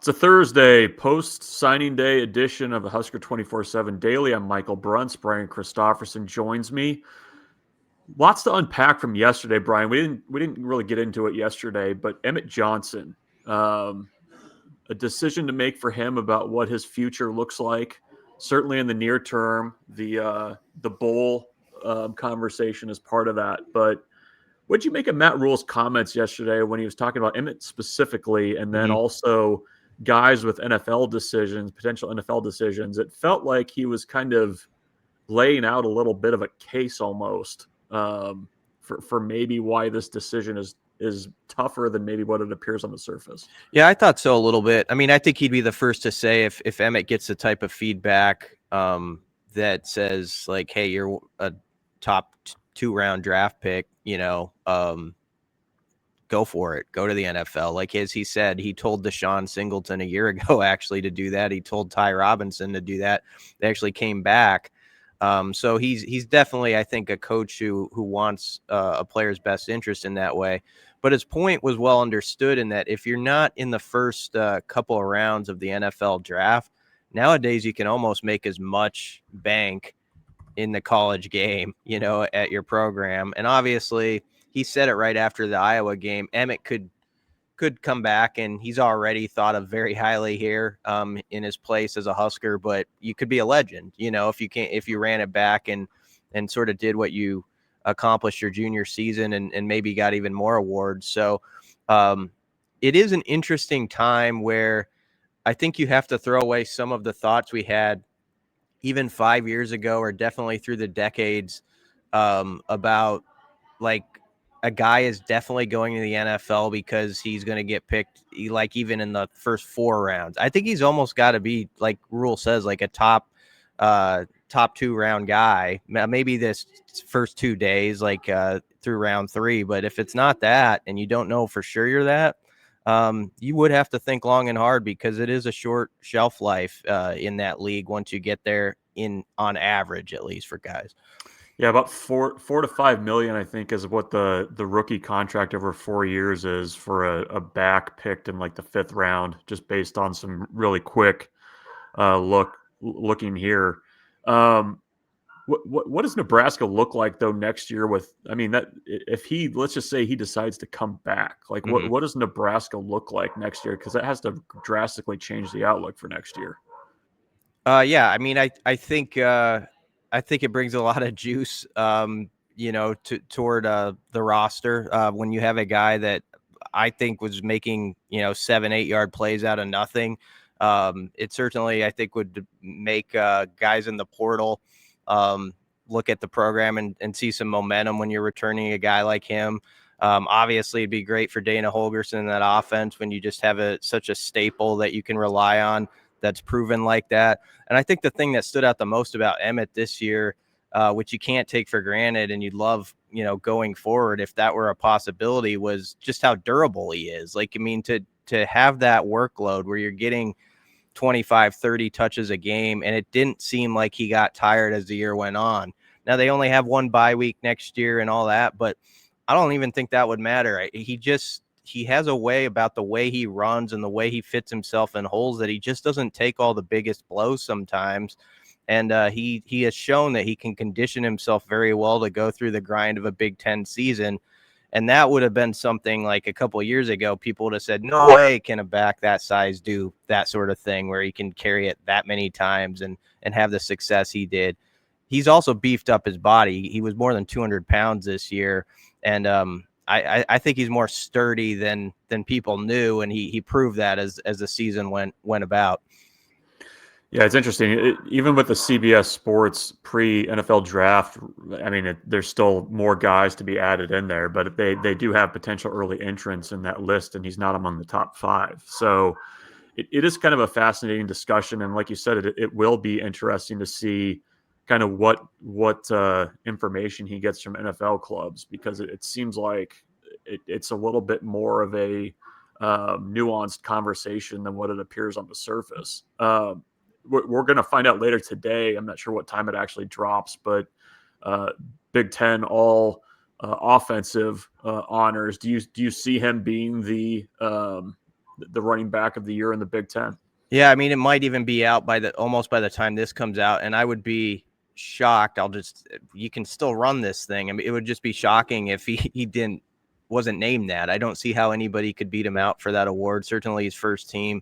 It's a Thursday post-signing day edition of the Husker247 Daily. I'm Michael Bruntz. Brian Christopherson joins me. Lots to unpack from yesterday, Brian. We didn't really get into it yesterday, but Emmett Johnson, um, a decision to make for him about what his future looks like. Certainly in the near term, the bowl conversation is part of that. But what did you make of Matt Rhule's comments yesterday when he was talking about Emmett specifically, and then Mhm. also guys with NFL decisions, potential NFL decisions? It felt like he was kind of laying out a little bit of a case almost for maybe why this decision is tougher than maybe what it appears on the surface. Yeah, I thought so a little bit. I mean, I think he'd be the first to say if Emmett gets the type of feedback that says like, "Hey, you're a top 2-round draft pick," go for it. Go to the NFL. Like as he said, he told Deshaun Singleton a year ago actually to do that. He told Ty Robinson to do that. They actually came back. So he's definitely, I think, a coach who wants a player's best interest in that way. But his point was well understood in that if you're not in the first couple of rounds of the NFL draft, nowadays you can almost make as much bank in the college game, at your program. And obviously, he said it right after the Iowa game. Emmett could come back, and he's already thought of very highly here in his place as a Husker. But you could be a legend, if you ran it back and sort of did what you accomplished your junior season and maybe got even more awards. So it is an interesting time where I think you have to throw away some of the thoughts we had even 5 years ago, or definitely through the decades, about like a guy is definitely going to the NFL because he's going to get picked, like even in the first 4 rounds. I think he's almost got to be, like Rhule says, like a top 2-round guy. Maybe this first 2 days, like through round 3. But if it's not that, and you don't know for sure you're that, you would have to think long and hard because it is a short shelf life in that league once you get there, on average, at least for guys. Yeah, about four to 5 million, I think, is what the rookie contract over 4 years is for a back picked in like the 5th round, just based on some really quick looking here. Um, what does Nebraska look like though next year? I mean, that if let's just say he decides to come back, like Mm-hmm. what does Nebraska look like next year? Because that has to drastically change the outlook for next year. Yeah, I mean, I think it brings a lot of juice, toward the roster when you have a guy that I think was making 7-8 yard plays out of nothing. It certainly, I think, would make guys in the portal look at the program and see some momentum when you're returning a guy like him. Obviously, it'd be great for Dana Holgorsen in that offense when you just have such a staple that you can rely on that's proven like that. And I think the thing that stood out the most about Emmett this year, which you can't take for granted and you'd love, going forward if that were a possibility, was just how durable he is. Like, I mean, to have that workload where you're getting 25, 30 touches a game, and it didn't seem like he got tired as the year went on. Now, they only have one bye week next year and all that, but I don't even think that would matter. He has a way about the way he runs and the way he fits himself in holes that he just doesn't take all the biggest blows sometimes. And he has shown that he can condition himself very well to go through the grind of a Big Ten season. And that would have been something like a couple of years ago, people would have said, no way can a back that size do that sort of thing where he can carry it that many times and have the success he did. He's also beefed up his body. He was more than 200 pounds this year. And I think he's more sturdy than people knew. And he proved that as the season went about. Yeah, it's interesting. Even with the CBS Sports pre-NFL draft, I mean, there's still more guys to be added in there, but they do have potential early entrants in that list, and he's not among the top 5. So it is kind of a fascinating discussion, and like you said, it will be interesting to see kind of what information he gets from NFL clubs, because it seems like it's a little bit more of a nuanced conversation than what it appears on the surface. We're going to find out later today. I'm not sure what time it actually drops, but Big Ten all offensive honors. Do you see him being the the running back of the year in the Big Ten. Yeah, I mean, it might even be out almost by the time this comes out, and I would be shocked. You can still run this thing. I mean, it would just be shocking if he wasn't named that. I don't see how anybody could beat him out for that award. Certainly his first team,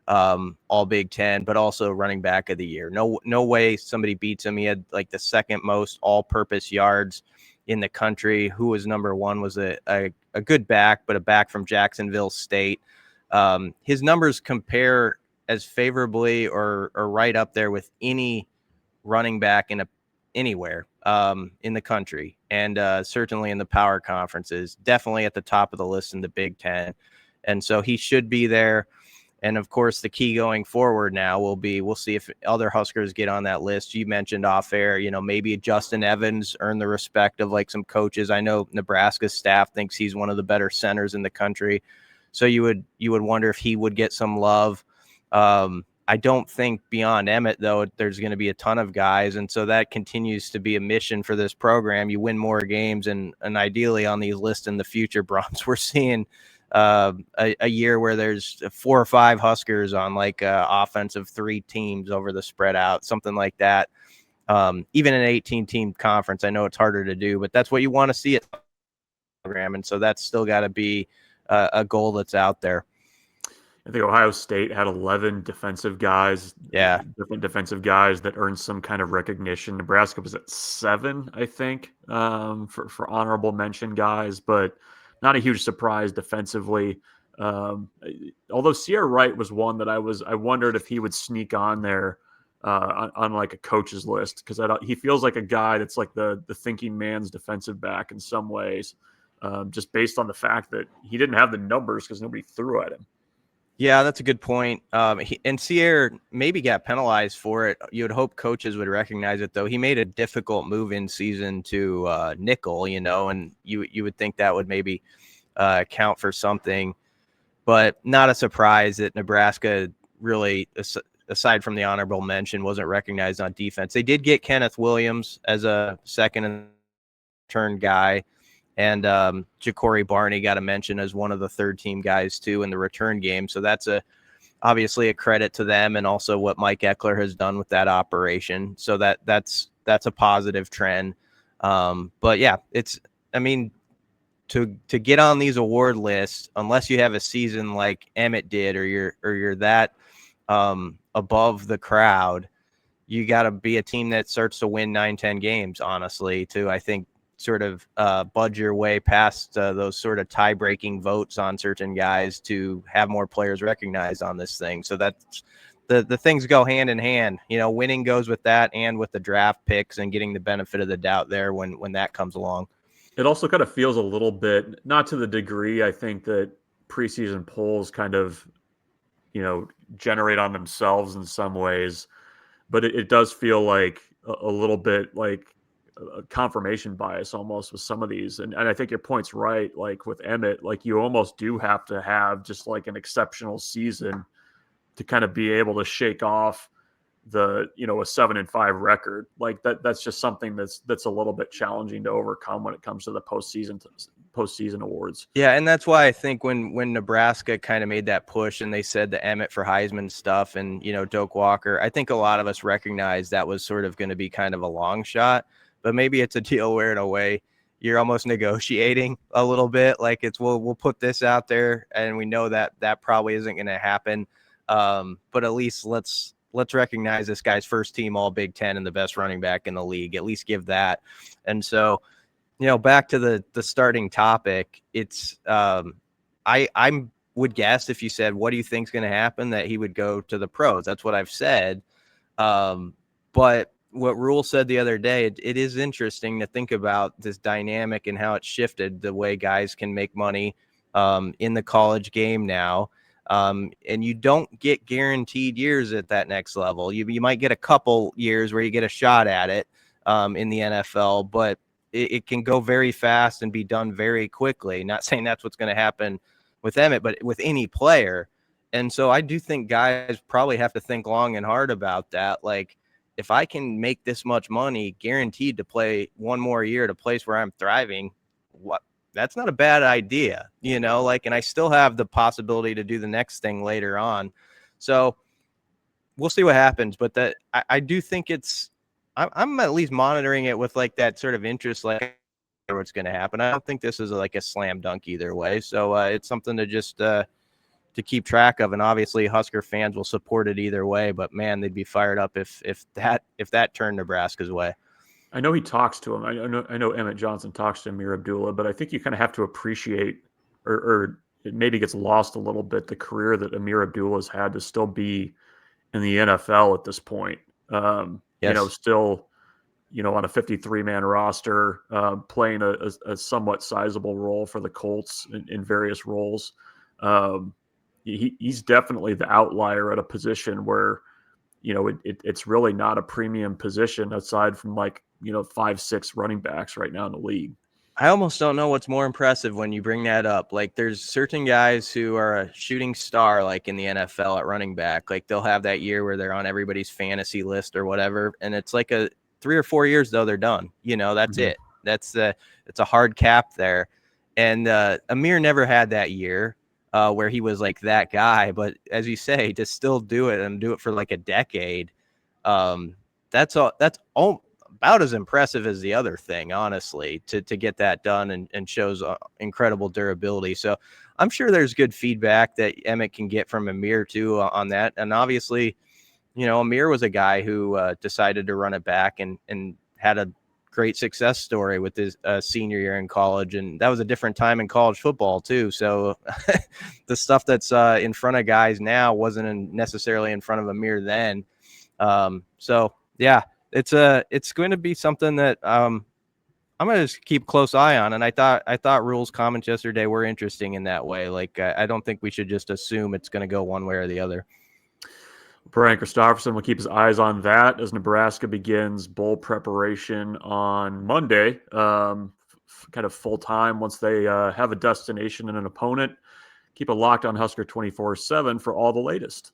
all Big Ten, but also running back of the year. No way somebody beats him. He had like the second most all-purpose yards in the country. Who was number one was a good back, but a back from Jacksonville State. His numbers compare as favorably or right up there with any running back anywhere in the country, and certainly in the power conferences, definitely at the top of the list in the Big Ten. And so he should be there. And of course, the key going forward now will be, we'll see if other Huskers get on that list. You mentioned off air, maybe Justin Evans earned the respect of like some coaches. I know Nebraska's staff thinks he's one of the better centers in the country. So you would wonder if he would get some love. I don't think beyond Emmett, though, there's going to be a ton of guys. And so that continues to be a mission for this program. You win more games, and ideally on these lists in the future, Bruntz, we're seeing a year where there's 4 or 5 Huskers on like offensive 3 teams over the spread out, something like that. Even an 18-team conference, I know it's harder to do, but that's what you want to see at the program. And so that's still got to be a goal that's out there. I think Ohio State had 11 defensive guys, different defensive guys that earned some kind of recognition. Nebraska was at 7, I think, for honorable mention guys, but not a huge surprise defensively. Although Sierra Wright was one that I wondered if he would sneak on there on like a coach's list, because he feels like a guy that's like the thinking man's defensive back in some ways, just based on the fact that he didn't have the numbers because nobody threw at him. Yeah, that's a good point. And Sierra maybe got penalized for it. You would hope coaches would recognize it, though. He made a difficult move in season to nickel, and you would think that would maybe count for something. But not a surprise that Nebraska really, aside from the honorable mention, wasn't recognized on defense. They did get Kenneth Williams as a second turn guy. And Ja'Cory Barney got a mention as one of the third-team guys, too, in the return game. So that's obviously a credit to them, and also what Mike Eckler has done with that operation. So that's a positive trend. But, yeah, to get on these award lists, unless you have a season like Emmett did, or you're that above the crowd, you got to be a team that starts to win 9-10 games, honestly, to, I think, sort of budge your way past those sort of tie-breaking votes on certain guys to have more players recognized on this thing. So that's the things go hand in hand. Winning goes with that, and with the draft picks and getting the benefit of the doubt there when that comes along. It also kind of feels a little bit, not to the degree I think that preseason polls kind of, generate on themselves in some ways, but it does feel like a little bit like a confirmation bias almost with some of these. And I think your point's right. Like with Emmett, like you almost do have to have just like an exceptional season to kind of be able to shake off the, a 7-5 record. Like that's just something that's a little bit challenging to overcome when it comes to the postseason awards. Yeah, and that's why I think when Nebraska kind of made that push and they said the Emmett for Heisman stuff and, Doak Walker, I think a lot of us recognized that was sort of going to be kind of a long shot. But maybe it's a deal where, in a way, you're almost negotiating a little bit. Like we'll put this out there, and we know that probably isn't going to happen. But at least let's recognize this guy's first team All Big Ten and the best running back in the league. At least give that. And so, back to the starting topic. It's I would guess, if you said, what do you think is going to happen, that he would go to the pros. That's what I've said. But what Rhule said the other day, it is interesting to think about this dynamic and how it's shifted the way guys can make money in the college game now. And you don't get guaranteed years at that next level. You might get a couple years where you get a shot at it in the NFL, but it can go very fast and be done very quickly. Not saying that's what's going to happen with Emmett, but with any player. And so I do think guys probably have to think long and hard about that. Like, if I can make this much money guaranteed to play one more year at a place where I'm thriving, that's not a bad idea, you know, like, and I still have the possibility to do the next thing later on. So we'll see what happens. But that I do think I'm at least monitoring it with like that sort of interest, like what's going to happen. I don't think this is like a slam dunk either way. So it's something to just to keep track of. And obviously Husker fans will support it either way, but man, they'd be fired up if that turned Nebraska's way. I know he talks to him. I know Emmett Johnson talks to Amir Abdullah, but I think you kind of have to appreciate, or it maybe gets lost a little bit, the career that Amir Abdullah has had to still be in the NFL at this point. Yes. Still, on a 53-man roster, playing a somewhat sizable role for the Colts in various roles. He's definitely the outlier at a position where, it's really not a premium position aside from 5-6 running backs right now in the league. I almost don't know what's more impressive when you bring that up. Like there's certain guys who are a shooting star, like in the NFL at running back, like they'll have that year where they're on everybody's fantasy list or whatever. And it's like 3 or 4 years though, they're done, that's it. It's a hard cap there. And Amir never had that year where he was like that guy, but as you say, to still do it and do it for like a decade. That's all about as impressive as the other thing, honestly, to get that done and shows incredible durability. So I'm sure there's good feedback that Emmett can get from Amir too on that. And obviously, Amir was a guy who decided to run it back and had a great success story with his senior year in college. And that was a different time in college football too. So the stuff that's in front of guys now wasn't necessarily in front of Amir then. So yeah, it's going to be something that I'm going to just keep a close eye on. And I thought Rhule's comments yesterday were interesting in that way. Like I don't think we should just assume it's going to go one way or the other. Brian Christopherson will keep his eyes on that as Nebraska begins bowl preparation on Monday, kind of full time once they have a destination and an opponent. Keep it locked on Husker 24/7 for all the latest.